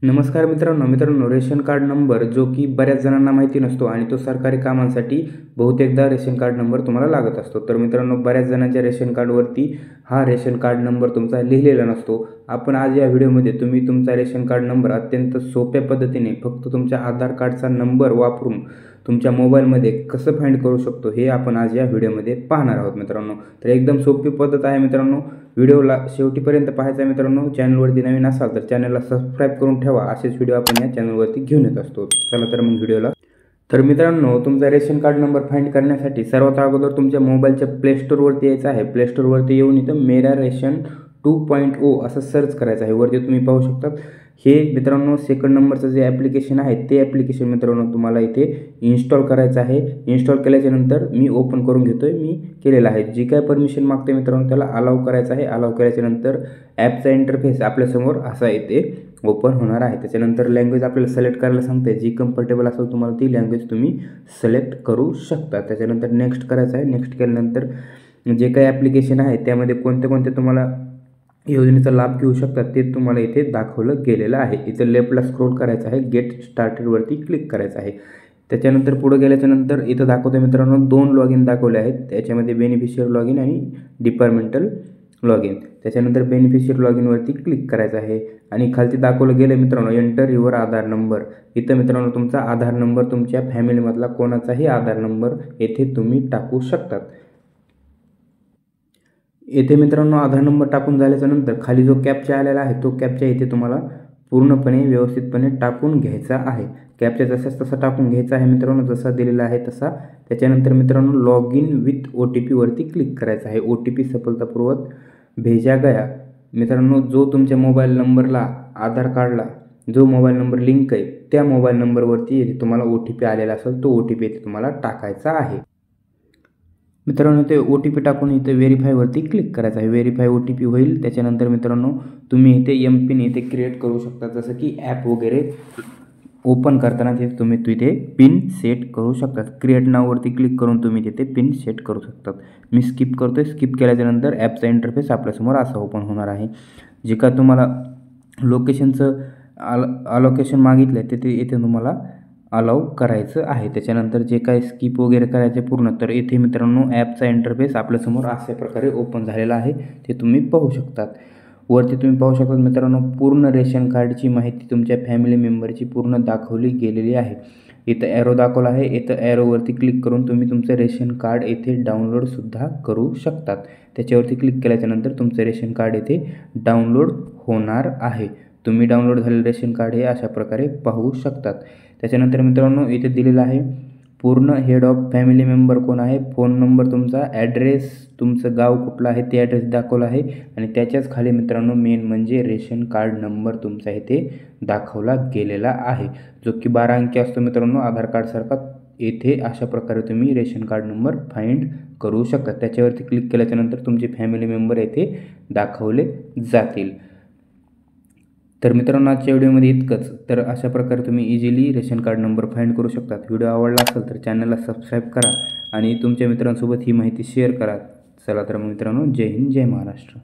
नमस्कार मित्रांनो, ration card number जो की बऱ्याच जणांना माहिती नसतो आणि तो सरकारी कामांसाठी बहुतेकदा रेशन कार्ड नंबर तुम्हाला लागत असतो। तर मित्रांनो, बऱ्याच जणांच्या रेशन कार्डवरती हा रेशन कार्ड नंबर तुमचा लिहिलेला नसतो। आपण आज या व्हिडिओमध्ये तुम्ही तुमचा रेशन कार्ड नंबर अत्यंत सोप्या पद्धतीने फक्त तुमच्या आधार कार्डचा नंबर वापरून तुमच्या मोबाईलमध्ये कसं फाइंड करू शकतो हे आपण आज या व्हिडिओमध्ये पाहणार आहोत मित्रांनो। तर एकदम सोपी पद्धत आहे मित्रांनो। व्हिडिओला शेवटपर्यंत पाहायचा आहे मित्रांनो। चॅनलवरती नवीन असाल तर चॅनलला सबस्क्राइब करून ठेवा। असेच व्हिडिओ आपण या चॅनलवरती घेऊन येत असतो। चला तर मग व्हिडिओला। तर मित्रांनो, तुमचा रेशन कार्ड नंबर फाइंड करण्यासाठी सर्वात अगोदर तुमच्या मोबाईलच्या प्ले स्टोअरवरती यायचं आहे। प्ले स्टोअरवरती येऊन इथं मेरा रेशन 2.0 असं सर्च करायचं आहे। वरती तुम्ही पाहू शकता हे मित्रांनो सेकंड नंबरचं जे ॲप्लिकेशन आहे ते ॲप्लिकेशन मित्रांनो तुम्हाला इथे इन्स्टॉल करायचं आहे। इन्स्टॉल केल्याच्यानंतर मी ओपन करून घेतोय, मी केलेलं आहे। जी काय परमिशन मागते मित्रांनो त्याला अलाउ करायचं आहे। अलाउ केल्याच्यानंतर ॲपचा इंटरफेस आपल्यासमोर असा इथे ओपन होणार आहे। त्याच्यानंतर लँग्वेज आपल्याला सिलेक्ट करायला सांगते, जी कम्फर्टेबल असेल तुम्हाला ती लँग्वेज तुम्ही सिलेक्ट करू शकता। त्याच्यानंतर नेक्स्ट करायचं आहे। नेक्स्ट केल्यानंतर जे काही ॲप्लिकेशन आहे त्यामध्ये कोणते तुम्हाला योजनेचा लाभ घेऊ शकतात ते तुम्हाला इथे दाखवलं गेलेलं आहे। इथं लेफ्टला स्क्रोल करायचं आहे, गेट स्टार्टेडवरती क्लिक करायचं आहे। त्याच्यानंतर पुढे गेल्याच्यानंतर इथं दाखवतो मित्रांनो 2 लॉगिन दाखवले आहेत। त्याच्यामध्ये बेनिफिशियल लॉगिन आणि डिपार्टमेंटल लॉगिन। त्याच्यानंतर बेनिफिशियल लॉगिनवरती क्लिक करायचं आहे आणि खालती दाखवलं गेलं मित्रांनो एंटर युअर आधार नंबर। इथं मित्रांनो तुमचा आधार नंबर तुमच्या फॅमिलीमधला कोणाचाही आधार नंबर येथे तुम्ही टाकू शकतात। येथे मित्रांनो आधार नंबर टाकून झाल्याच्यानंतर खाली जो कॅप्चा आलेला आहे तो कॅप्चा इथे तुम्हाला पूर्णपणे व्यवस्थितपणे टाकून घ्यायचा आहे। कॅप्चा जसाच तसा टाकून घ्यायचा आहे मित्रांनो, जसा दिलेला आहे तसा। त्याच्यानंतर मित्रांनो लॉग इन विथ OTP वरती क्लिक करायचं आहे। OTP सफलतापूर्वक भेजा गया। मित्रांनो, जो तुमच्या मोबाईल नंबरला आधार कार्डला जो मोबाईल नंबर लिंक आहे त्या मोबाईल नंबरवरती इथे तुम्हाला OTP आलेला असेल तो OTP इथे तुम्हाला टाकायचा आहे। मित्रांनो, ते OTP टाकून इथे व्हेरीफायवरती क्लिक करायचं आहे। व्हेरीफाय OTP होईल। त्याच्यानंतर मित्रांनो तुम्ही इथे एमपिन इथे क्रिएट करू शकता, जसं की ॲप वगैरे ओपन करताना तुम्ही तिथे पिन सेट करू शकता। क्रिएट नाववरती क्लिक करून तुम्ही तिथे पिन सेट करू शकता। मी स्किप करतोय। स्किप केल्याच्यानंतर ॲपचा इंटरफेस आपल्यासमोर असा ओपन होणार आहे। जे का तुम्हाला लोकेशनचं अलोकेशन मागितलं आहे ते इथे तुम्हाला अलाउ करायचं आहे। त्याच्यानंतर जे काही स्किप वगैरे करायचे पूर्ण, तर इथे मित्रांनो ॲपचा इंटरफेस आपल्यासमोर अशा प्रकारे ओपन झालेला आहे, ते तुम्ही पाहू शकतात। वरती तुम्ही पाहू शकता मित्रांनो पूर्ण रेशन कार्डची माहिती तुमच्या फॅमिली मेंबरची पूर्ण दाखवली गेलेली आहे। इथं ॲरो दाखवला आहे, इथं ॲरोवरती क्लिक करून तुम्ही तुमचं रेशन कार्ड इथे डाउनलोडसुद्धा करू शकतात। त्याच्यावरती क्लिक केल्याच्यानंतर तुमचं रेशन कार्ड इथे डाउनलोड होणार आहे। तुम्ही डाउनलोड झालेलं रेशन कार्ड हे अशा प्रकारे पाहू शकतात। त्याच्यानंतर मित्रांनो इथे दिलेलं आहे पूर्ण हेड ऑफ फॅमिली मेंबर कोण आहे, फोन नंबर तुमचा, ॲड्रेस तुमचं गाव कुठलं आहे ते ॲड्रेस दाखवला आहे आणि त्याच्याच खाली मित्रांनो मेन म्हणजे रेशन कार्ड नंबर तुमचा इथे दाखवला गेलेला आहे, जो की 12 अंकी असतो मित्रांनो आधार कार्डसारखा। येथे अशा प्रकारे तुम्ही रेशन कार्ड नंबर फाइंड करू शकता। त्याच्यावरती क्लिक केल्याच्यानंतर तुमचे फॅमिली मेंबर येथे दाखवले जातील। तर मित्रांनो आजच्या व्हिडिओमध्ये इतकंच। तर अशा प्रकारे तुम्ही easily ration card number find करू शकता। व्हिडिओ आवडला असेल तर चॅनलला सबस्क्राईब करा आणि तुमच्या मित्रांसोबत ही माहिती शेअर करा। चला तर मग मित्रांनो, जय हिंद, जय महाराष्ट्र।